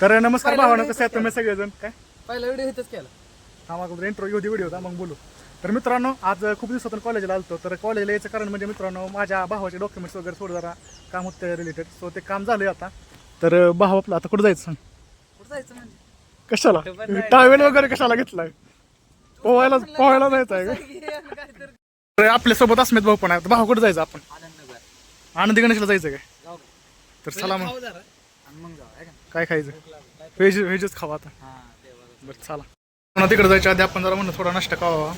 तर नमस्कार पहिला भावांनो, व्हिडिओ कसं आहे तुम्ही सगळेजण? काय पहिला व्हिडिओ इथंच केला. हा मग इंट्रो होती, व्हिडिओ होता, मग बोलू. तर मित्रांनो, आज खूप दिवसातून कॉलेजला आलतो. तर कॉलेजला यायचं कारण म्हणजे मित्रांनो, माझ्या भावाचे डॉक्युमेंट्स वगैरे थोडं जरा काम होतं रिलेटेड, सो ते काम झालंय आता. तर भाऊ आपला आता कुठं जायचं सांग? कुठं जायचं म्हणजे? कशाला कुठं पण जायचं. टावेल वगैरे कशाला घेतलाय? पोहायला जायचं आहे का? काहीतरी तर आपल्यासोबत अस्मित भाऊ पण आहे. तर भाऊ कुठं जायचं आपण? आनंदनगर. आनंदी गणेशला जायचं काय? जाऊ का? तर चला मग. खाऊ जरा आणि मग जाऊ आहे का? काय खायचं? व्हेजच खावा आता. हां, ते बघा. बरं चला. पुन्हा तिकडे जायच्या आधी आपण जरा म्हणलं थोडा नाश्ता खावा.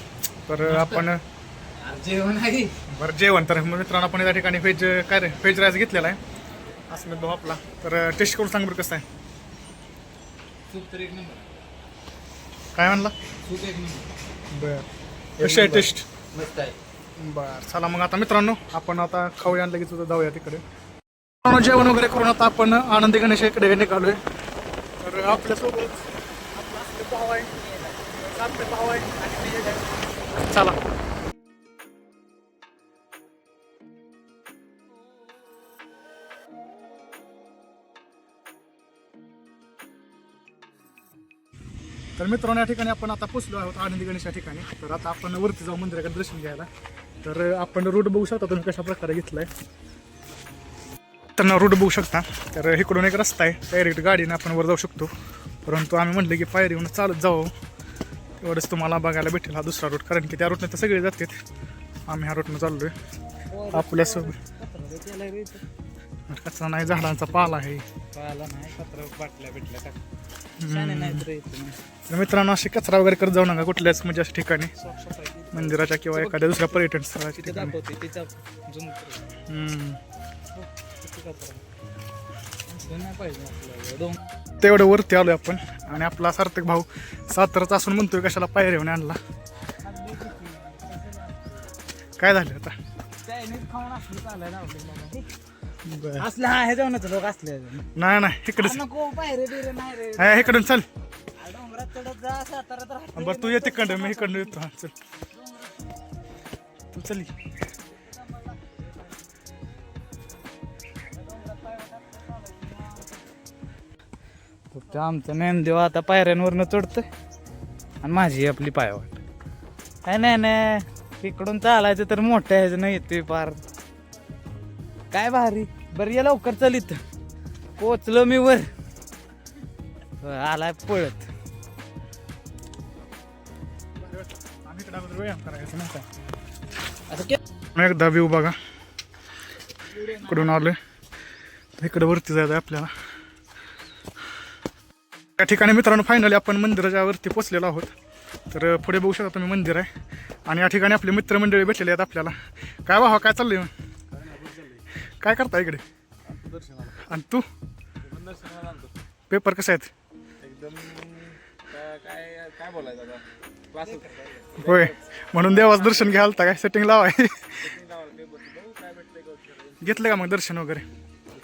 तर आपण अरे जेवण आहे. बरं जेवण. तर मित्रांनो, आपण या ठिकाणी व्हेज राईस घेतलेला आहे अस्मित भाऊ आपला. तर टेस्ट करून सांग बरं कसं आहे. सूप तर एक नंबर. काय म्हणला? सूप एक नंबर. बरं कशी आहे टेस्ट? मस्त आहे. बरं चला मग आता मित्रांनो, आपण आता खाऊया लगेच जाऊया तिकडे. मित्रांनो, जेवण वगैरे करून आता आपण आनंदी गणेश इकडे निघालोय. तर आपल्यासोबत आपला अस्मित भाऊ आहे, सात्विक भाऊ आहे आणि मी आहे. चला. तर मित्रांनो, या ठिकाणी आपण आता पोचलो आहोत आनंदी गणेश या ठिकाणी. तर आता आपण वरती जाऊ मंदिराकडे दर्शन घ्यायला. तर आपण रूट बघू शकता तुम्ही कशा प्रकारे घेतलाय. तर रूट बघू शकता. तर इकडून एक रस्ता आहे, डायरेक्ट गाडीने आपण वर जाऊ शकतो. परंतु आम्ही म्हटलं की पायरीहून चालत जावं, तेवढंच तुम्हाला बघायला भेटेल हा दुसरा रूट. कारण की त्या रूटने तर सगळे जातात, आम्ही ह्या रूटनं चाललोय आपल्यासोबत. कचरा नाही, झाडांचा पाला आहे. पाहिला नाही, पत्र बाटल्या भेटल्या टाक. नाही तर इथं तर मित्रांनो, अशी कचरा वगैरे करत जाऊ नका कुठल्याच म्हणजे अशा ठिकाणी, मंदिराच्या किंवा एखाद्या दुसऱ्या पर्यटन स्थळाच्या तिथे ठिकाणी. दाखवते तिचा झूम नाही पाहिजे आपल्याला. दोन तेवढं वरती आलोय आपण. आणि आपला सार्थक भाऊ साताराचा असून म्हणतोय कशाला पायऱ्याने आणला. काय झालं आता? चायनीज खाऊन असलं चालाय ना आपल्याला. बरं. असलं हा हे जेवणाचं लोक असले नाही इकडे नको पायरे बिरे नाही रे. इकडून चल. डोंगरात चढत जा, सातारा तर बरं तू ये तिकडं, मी इकडनं येतो. हा चल, तू चल. फक्त आमचं ज्ञानदेव आता पायऱ्यांवरनं चढतोय आणि माझी आपली पायवाट. काय नाही इकडून चालायचं तर मोठ्या ह्याचं येतोय पार. काय भारी. बरं ये लवकर चल, इथं पोचलो मी वर. आलाय पळत. व्यायाम करायचं नाही का? आता एकदा व्ह्यू बघा. इकडून आलोय, इकडे वरती जायचं आपल्याला. या ठिकाणी मित्रांनो, फायनली आपण मंदिराच्या वरती पोचलेलो आहोत. तर पुढे बघू शकता तुम्ही मंदिर आहे. आणि या ठिकाणी आपले मित्रमंडळी भेटलेले आहेत आपल्याला. काय भावा, काय चाललंय मग? काय करता इकडे? आणि तू पेपर कसे आहेत? एकदम काय बोलायचं होय, म्हणून देवाचं दर्शन घ्यायला आलता काय? सेटिंग लावाय घेतलं का मग दर्शन वगैरे?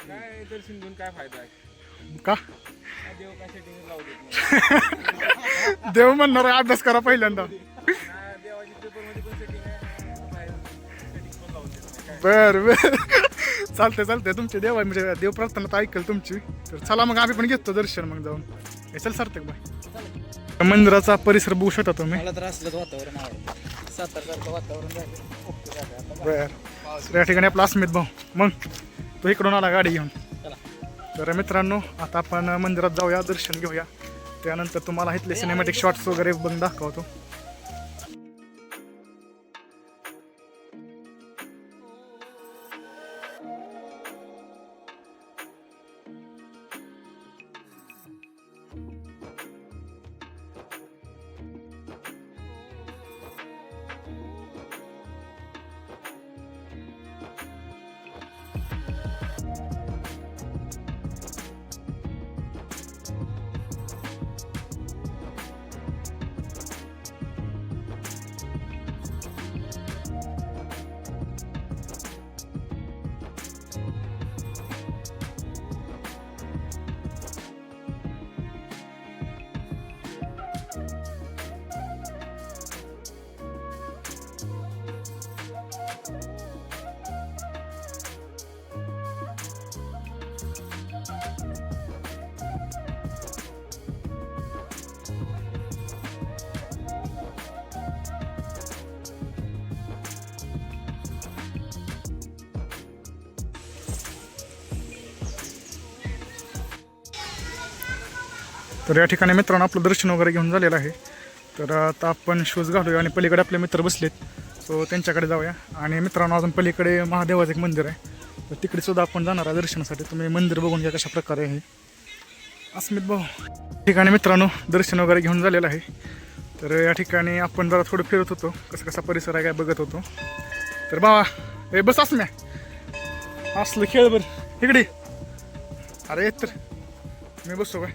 काय दर्शन घेऊन काय फायदा आहे? का देव काय सेटिंग लावू देत नाही. देव म्हणणार आहे, अभ्यास करा पहिल्यांदा. देवाची पेपर मध्ये पण सेटिंग आहे, सेटिंग पण लावून देत नाही. बर चालतंय तुमचे देव आहे म्हणजे देव प्रार्थना तर ऐकेल तुमची. तर चला मग आम्ही पण घेतो दर्शन मग जाऊन. हे चल सार्थक बाय. मंदिराचा परिसर बघू शकता तुम्ही. मला तर असलंच वातावरण आवडतं. सातारसारखं वातावरण झालं. ओके झालं. बर, या ठिकाणी आपला अस्मित भाऊ. मग तो इकडून आला गाडी घेऊन. चला. तर मित्रांनो, आता आपण मंदिरात जाऊया, दर्शन घेऊया. त्यानंतर तुम्हाला इथले सिनेमॅटिक शॉट्स वगैरे बघून दाखवतो. तर या ठिकाणी मित्रांनो आपलं दर्शन वगैरे घेऊन झालेलं आहे. तर आता आपण शूज घालूया आणि पलीकडे आपले मित्र बसलेत, सो त्यांच्याकडे जाऊया. आणि मित्रांनो अजून पलीकडे महादेवाचं एक मंदिर आहे, तर तिकडे सुद्धा आपण जाणार आहे दर्शनासाठी. तुम्ही मंदिर बघून घ्या कशा प्रकारे आहे. अस्मित भाऊ ठिकाणी मित्रांनो दर्शन वगैरे घेऊन झालेलं आहे. तर या ठिकाणी आपण जरा थोडं फिरत होतो, कसं कसा परिसर आहे काय बघत होतो. तर बाबा हे बस असं असलं खेळ बरं इकडे. अरे येत तर मी बसतो काय.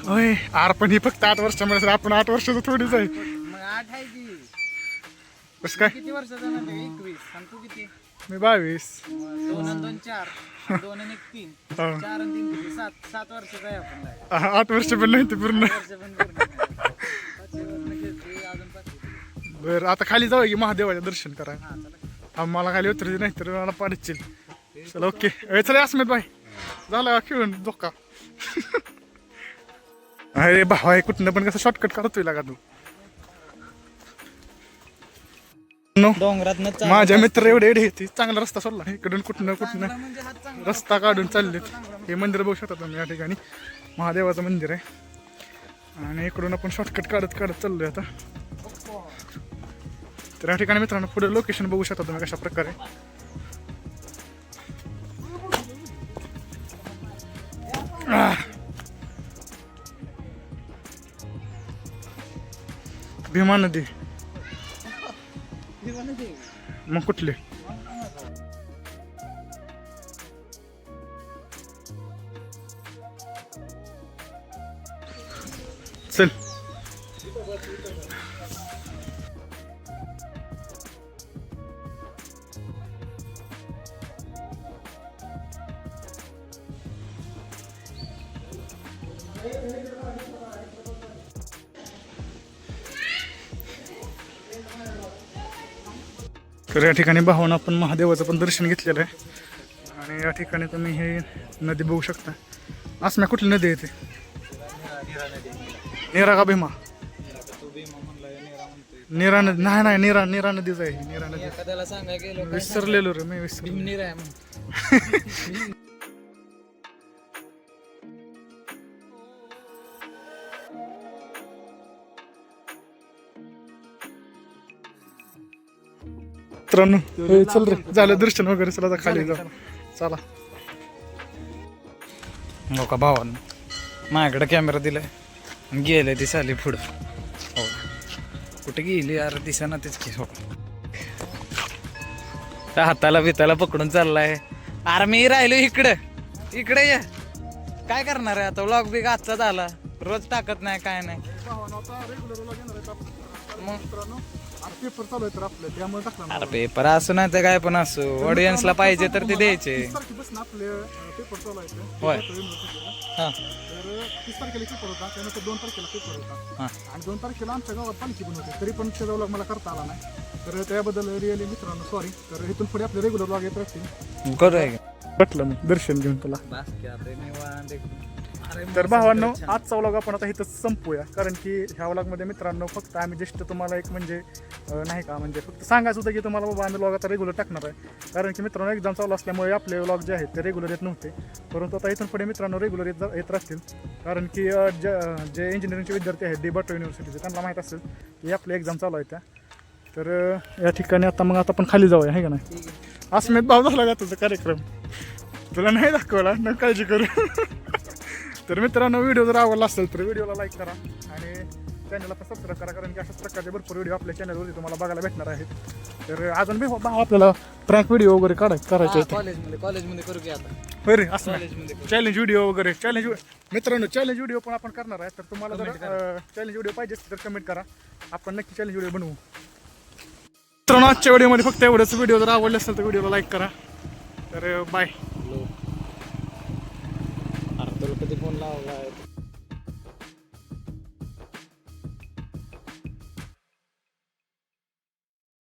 होय आर पण ही फक्त 8 वर्षामध्ये, आपण 8 वर्षाचं थोडीच आहे. मग 8 आहे की कसं काय किती वर्षाचा ना 21 आणि तू किती? मी 22. 2 आणि 2 4 2 आणि 1 3 हा. 4 आणि 3 किती 7 वर्षाचा आहे आपण. 8 वर्ष पण नाही ते पूर्ण. वर्ष पण पूर्ण नाही. 5 वर्ष घेतली अजून 5. बरं आता खाली जाऊया की महादेवाचं दर्शन करा. हा चला. आम्हाला खाली उतरायचं नाही तर मला पाडतील. चला ओके चला अस्मित भाई झालं खेळून धोका. अरे भाऊ आहे कुठनं पण कसं शॉर्टकट काढतोय लागा तू. डोंगरात माझ्या मित्र एवढे एवढे येते चांगला रस्ता सोडला इकडून कुठनं म्हणजे हात चांगला रस्ता काढून चाललेत. हे मंदिर बघू शकता तुम्ही या ठिकाणी महादेवाचं मंदिर आहे आणि इकडून आपण शॉर्टकट काढत काढत चाललोय आता. तर या ठिकाणी मित्रांनो पुढे लोकेशन बघू शकता तुम्ही कशा प्रकारे. भीमा नदी मग कुठले. चल तर या ठिकाणी भावानं आपण महादेवाचं पण दर्शन घेतलेलं आहे. आणि या ठिकाणी तुम्ही हे नदी बघू शकता. आसम्या कुठली नदी आहे ती. नेरा का भीमा. नेरा नदी नाही नेरा नदीच आहे. नेरा नदी एखाद्याला सांगाय गेलो विसरलेलो रे मी विसरलो. निरा आहे म्हणून. मित्रांनो हे चल रे झालं दर्शन वगैरे. चला आता खाली जाऊ चला. हो का भावानं माझ्याकडे कॅमेरा दिलाय आणि गेले ती साली पुढं. हो कुठे गेली यार दिसाना तेच की. हो हाताला बिताला पकडून चाललाय. अरे मी राहिलो इकडे ये. काय करणार आहे आता. व्लॉग बिग आजचा झाला. रोज टाकत नाही काय नाही. मग पेपर चालू आहे तर आपलं त्यामुळे टाकला. अरे पेपर असो नाही तर काय पण असो ऑडियन्सला पाहिजे तर ते द्यायचे. आपले पेपर चालू आहेत. होय. हा तर 30 तारखेला पेपर होता, त्यानंतर 2 तारखेला पेपर होता हा. आणि 2 तारखेला आमच्या गावात पालखी पण होती. तरी पण त्याचा व्लॉग मला करता आला नाही, तर त्याबद्दल रिअली मित्रांनो सॉरी. तर इथून पुढे आपले रेग्युलर व्लॉग येत राहतील. करूया म्हटलं मी दर्शन घेऊन तुला. तर भावांनो आजचा व्लॉग आपण आता इथं संपूया, कारण की ह्या व्लॉगमध्ये मित्रांनो फक्त आम्ही जस्ट तुम्हाला एक म्हणजे नाही का म्हणजे फक्त सांगायचं होतं की तुम्हाला बाबा आम्ही व्लॉग आता रेग्युलर टाकणार आहे. कारण की मित्रांनो एक्झाम चालू असल्यामुळे आपले व्लॉग जे आहेत ते रेग्युलर येत नव्हते, परंतु आता इथून पुढे मित्रांनो रेग्युलर येत राहतील. कारण की जे इंजिनिअरिंगचे विद्यार्थी आहेत DBAT युनिव्हर्सिटीचे त्यांना माहीत असेल की आपले एक्झाम चालू आहे त्या. तर या ठिकाणी आता आपण खाली जाऊया आहे का नाही. अस्मित भाव झाला का तुझा कार्यक्रम तुला नाही दाखवला न काळजी करू. तर मित्रांनो व्हिडिओ जर आवडला असेल तर व्हिडिओला लाईक करा आणि चॅनलला पण सबस्क्राईब करा, कारण की अशाच प्रकारचे भरपूर व्हिडिओ आपल्या चॅनलवरती तुम्हाला बघायला भेटणार आहेत. तर अजून बी आपल्याला प्रँक व्हिडिओ वगैरे करायचे आहेत. कॉलेजमध्ये करू की आता. होय रे असं चॅलेंज व्हिडिओ वगैरे मित्रांनो चॅलेंज व्हिडिओ पण आपण करणार आहे. तर तुम्हाला जर चॅलेंज व्हिडिओ पाहिजे असेल तर कमेंट करा, आपण नक्की चॅलेंज व्हिडिओ बनवू. मित्रांनो आजच्या व्हिडिओमध्ये फक्त एवढंच. व्हिडिओ जर आवडले असेल तर व्हिडिओला लाईक करा. तर बाय. अरे तुला कधी फोन लावला